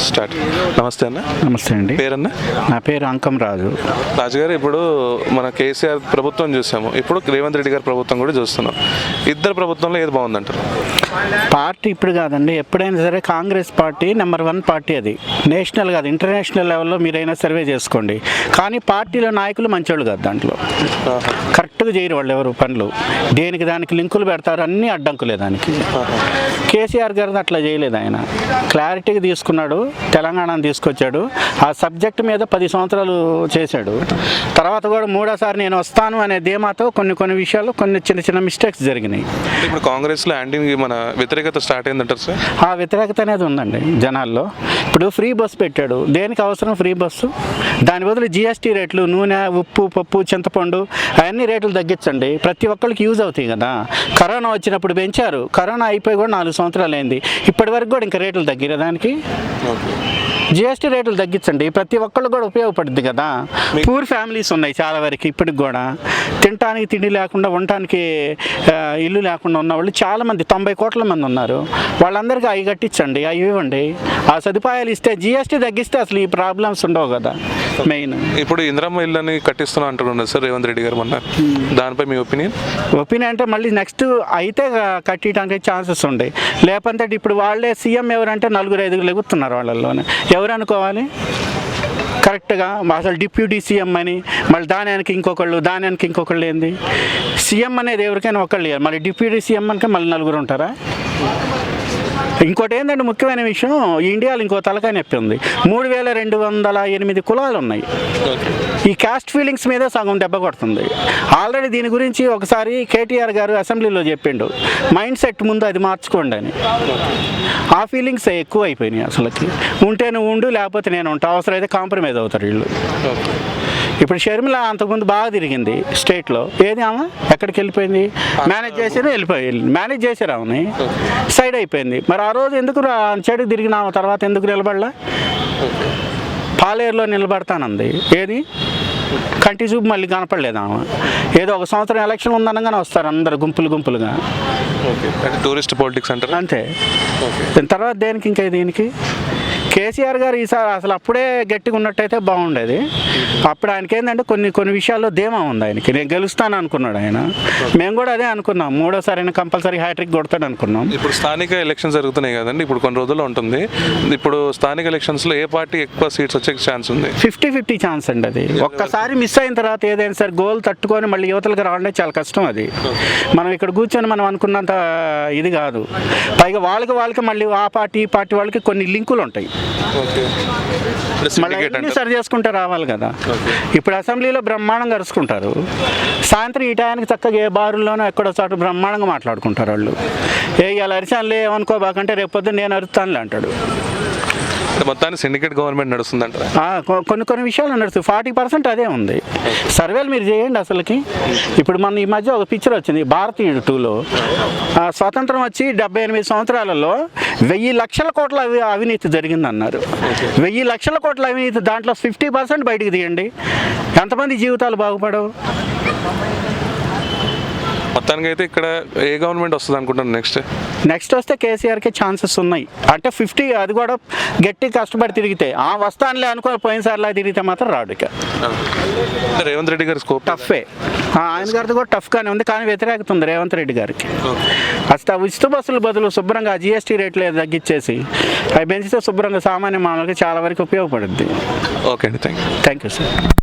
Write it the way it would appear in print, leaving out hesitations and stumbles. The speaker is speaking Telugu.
స్టార్ట్. నమస్తే అన్న. నమస్తే అండి. పేరన్న? నా పేరు అంకం రాజు. రాజుగారు, ఇప్పుడు మన కేసీఆర్ ప్రభుత్వం చూసాము, ఇప్పుడు రేవంత్ రెడ్డి గారి ప్రభుత్వం కూడా చూస్తున్నాం. ఇద్దరు ప్రభుత్వంలో ఏది బాగుందంటారు? పార్టీ ఇప్పుడు కాదండి, ఎప్పుడైనా సరే కాంగ్రెస్ పార్టీ నెంబర్ 1 పార్టీ. అది నేషనల్ కాదు, ఇంటర్నేషనల్ లెవెల్లో మీరైనా సర్వే చేసుకోండి. కానీ పార్టీలో నాయకులు మంచోళ్ళు కాదు, దాంట్లో కరెక్ట్గా చేయరు వాళ్ళు ఎవరు పనులు. దేనికి దానికి లింకులు పెడతారు, అన్నీ అడ్డంకులే దానికి. కేసీఆర్ గారిని అట్లా చేయలేదు. ఆయన క్లారిటీగా తీసుకున్నాడు, తెలంగాణను తీసుకొచ్చాడు. ఆ సబ్జెక్ట్ మీద 10 సంవత్సరాలు చేశాడు. తర్వాత కూడా మూడోసారి నేను వస్తాను అనే ధీమాతో కొన్ని విషయాల్లో కొన్ని చిన్న మిస్టేక్స్ జరిగినాయి. ఇప్పుడు కాంగ్రెస్లో మన వ్యతిరేకత స్టార్ట్ అయిందంటారు సార్? ఆ వ్యతిరేకత అనేది ఉందండి జనాల్లో. ఇప్పుడు ఫ్రీ బస్సు పెట్టాడు, దేనికి అవసరం ఫ్రీ బస్సు? దాని బదులు జిఎస్టీ రేట్లు, నూనె, ఉప్పు, పప్పు, చింతపండు అవన్నీ రేట్లు తగ్గించండి, ప్రతి ఒక్కరికి యూజ్ అవుతాయి కదా. కరోనా వచ్చినప్పుడు పెంచారు, కరోనా అయిపోయి కూడా 4 సంవత్సరాలు అయింది, ఇప్పటి వరకు కూడా ఇంకా రేట్లు తగ్గిరా దానికి? జిఎస్టీ రేట్లు తగ్గించండి, ప్రతి ఒక్కళ్ళు కూడా ఉపయోగపడుద్ది కదా. పూర్ ఫ్యామిలీస్ ఉన్నాయి చాలా వరకు ఇప్పటికి కూడా, తినడానికి తిండి లేకుండా, ఉండటానికి ఇల్లు లేకుండా ఉన్నవాళ్ళు చాలామంది, 90 కోట్ల మంది ఉన్నారు. వాళ్ళందరికీ అవి కట్టించండి, అవి ఇవ్వండి. ఆ సదుపాయాలు ఇస్తే, జిఎస్టీ తగ్గిస్తే అసలు ఈ ప్రాబ్లమ్స్ ఉండవు కదా. మెయిన్ ఇప్పుడు ఇందిరమ్మ ఇళ్ళని కట్టిస్తున్నా అంటున్నారు సార్ రేవంత్ రెడ్డి గారు మొన్న, దానిపై మీ ఒపీనియన్ అంటే మళ్ళీ నెక్స్ట్ అయితే కట్టడానికి ఛాన్సెస్ ఉండే. లేకపోతే ఇప్పుడు వాళ్ళే సీఎం ఎవరంటే 4-5 లెగుతున్నారు వాళ్ళల్లోనే. ఎవరు అనుకోవాలి కరెక్ట్గా? అసలు డిప్యూటీ సీఎం అని, మళ్ళీ దానికి ఇంకొకళ్ళు ఏంది? సీఎం అనేది ఎవరికైనా ఒకళ్ళు, మళ్ళీ డిప్యూటీ సీఎం అంటే మళ్ళీ 4 ఉంటారా? ఇంకోటి ఏంటంటే ముఖ్యమైన విషయం, ఇండియాలో ఇంకో తలకాయ నొప్పి ఉంది. 3208 కులాలు ఉన్నాయి. ఈ క్యాస్ట్ ఫీలింగ్స్ మీద సగం దెబ్బ కొడుతుంది. ఆల్రెడీ దీని గురించి ఒకసారి కేటీఆర్ గారు అసెంబ్లీలో చెప్పిండు, మైండ్ సెట్ ముందు అది మార్చుకోండి అని. ఆ ఫీలింగ్స్ ఎక్కువ అయిపోయినాయి అసలుకి. ఉంటే నువ్వు ఉండు, లేకపోతే నేను ఉంటా, అవసరం అయితే కాంప్రమైజ్ అవుతారు వీళ్ళు. ఇప్పుడు షర్మిల అంతకుముందు బాగా తిరిగింది స్టేట్లో, ఏది ఆమె ఎక్కడికి వెళ్ళిపోయింది? మేనేజ్ చేసారు ఆమెని, సైడ్ అయిపోయింది. మరి ఆ రోజు ఎందుకు చెడు తిరిగిన తర్వాత ఎందుకు నిలబడలా? పాలేరులో నిలబడతానంది, ఏది కంటి చూపు మళ్ళీ కనపడలేదు ఆమె. ఏదో 1 సంవత్సరం ఎలక్షన్ ఉందనగానే వస్తారు అందరు గుంపులుగా. టూరిస్ట్ పాలిటిక్స్ అంటారు అంతే. దాని తర్వాత దేనికి ఇంకా దీనికి? కేసీఆర్ గారు ఈసారి అసలు అప్పుడే గట్టిగా ఉన్నట్టయితే బాగుండేది. అప్పుడు ఆయనకి ఏంటంటే కొన్ని విషయాల్లో ధీమా ఉంది ఆయనకి. నేను గెలుస్తాను అనుకున్నాడు ఆయన. మేము కూడా అదే అనుకున్నాం, మూడోసారి అయినా కంపల్సరీ హ్యాట్రిక్ కొడతాడు అనుకున్నాం. ఇప్పుడు స్థానిక ఎలక్షన్స్ జరుగుతున్నాయి కదండి, ఇప్పుడు కొన్ని రోజుల్లో ఉంటుంది. ఇప్పుడు స్థానిక ఎలక్షన్స్లో ఏ పార్టీ ఎక్కువ సీట్స్ వచ్చే ఛాన్స్ ఉంది? 50-50 ఛాన్స్ అండి అది. ఒక్కసారి మిస్ అయిన తర్వాత ఏదైనా సరే గోల్ తట్టుకొని మళ్ళీ యువతలకు రావడం చాలా కష్టం. అది మనం ఇక్కడ కూర్చొని మనం అనుకున్నంత ఇది కాదు. పైగా వాళ్ళకి మళ్ళీ ఆ పార్టీ ఈ పార్టీ వాళ్ళకి కొన్ని లింకులు ఉంటాయి, మళ్ళీ సరి చేసుకుంటే రావాలి కదా. ఇప్పుడు అసెంబ్లీలో బ్రహ్మాండంగా అరుచుకుంటారు, సాయంత్రం ఈ టయానికి చక్కగా ఏ బారుల్లోనో ఎక్కడో చాటు బ్రహ్మాండంగా మాట్లాడుకుంటారు వాళ్ళు. ఇలా అరిచానులే ఏమనుకోబాకంటే రేపు పొద్దున్న నేను అరుస్తానులే అంటాడు. మొత్తాన్ని సిండికేట్ గవర్నమెంట్ నడుస్తుందంటారా? కొన్ని విషయాలు నడుస్తుంది. 40% అదే ఉంది. సర్వేలు మీరు చేయండి అసలుకి. ఇప్పుడు మన ఈ మధ్య ఒక పిక్చర్ వచ్చింది భారతీయుడు 2లో, స్వతంత్రం వచ్చి 78 సంవత్సరాలలో 1000 లక్షల కోట్ల అవినీతి జరిగిందన్నారు. 1000 లక్షల కోట్ల అవినీతి, దాంట్లో 50% బయటికి తీయండి, ఎంతమంది జీవితాలు బాగుపడవు? మొత్తానికి అయితే ఇక్కడ ఏ గవర్నమెంట్ వస్తుంది అనుకుంటాను నెక్స్ట్ వస్తే కేసీఆర్కి ఛాన్సెస్ ఉన్నాయి. అంటే 50, అది కూడా గట్టి కష్టపడి తిరిగితే వస్తానులే అనుకో, పోయినసారిలా తిరిగితే మాత్రం రాడు. ఇక రేవంత్ రెడ్డి గారి స్కోప్ టఫే, ఆయన గారిది కూడా టఫ్గానే ఉంది. కానీ వ్యతిరేకత ఉంది రేవంత్ రెడ్డి గారికి. అసలు ఉచిత బస్సుల బదులు శుభ్రంగా జిఎస్టీ రేట్లు తగ్గించేసి అవి పెంచితే శుభ్రంగా సామాన్య మానవులకి చాలా వరకు ఉపయోగపడుద్ది. ఓకే అండి, థ్యాంక్ యూ సార్.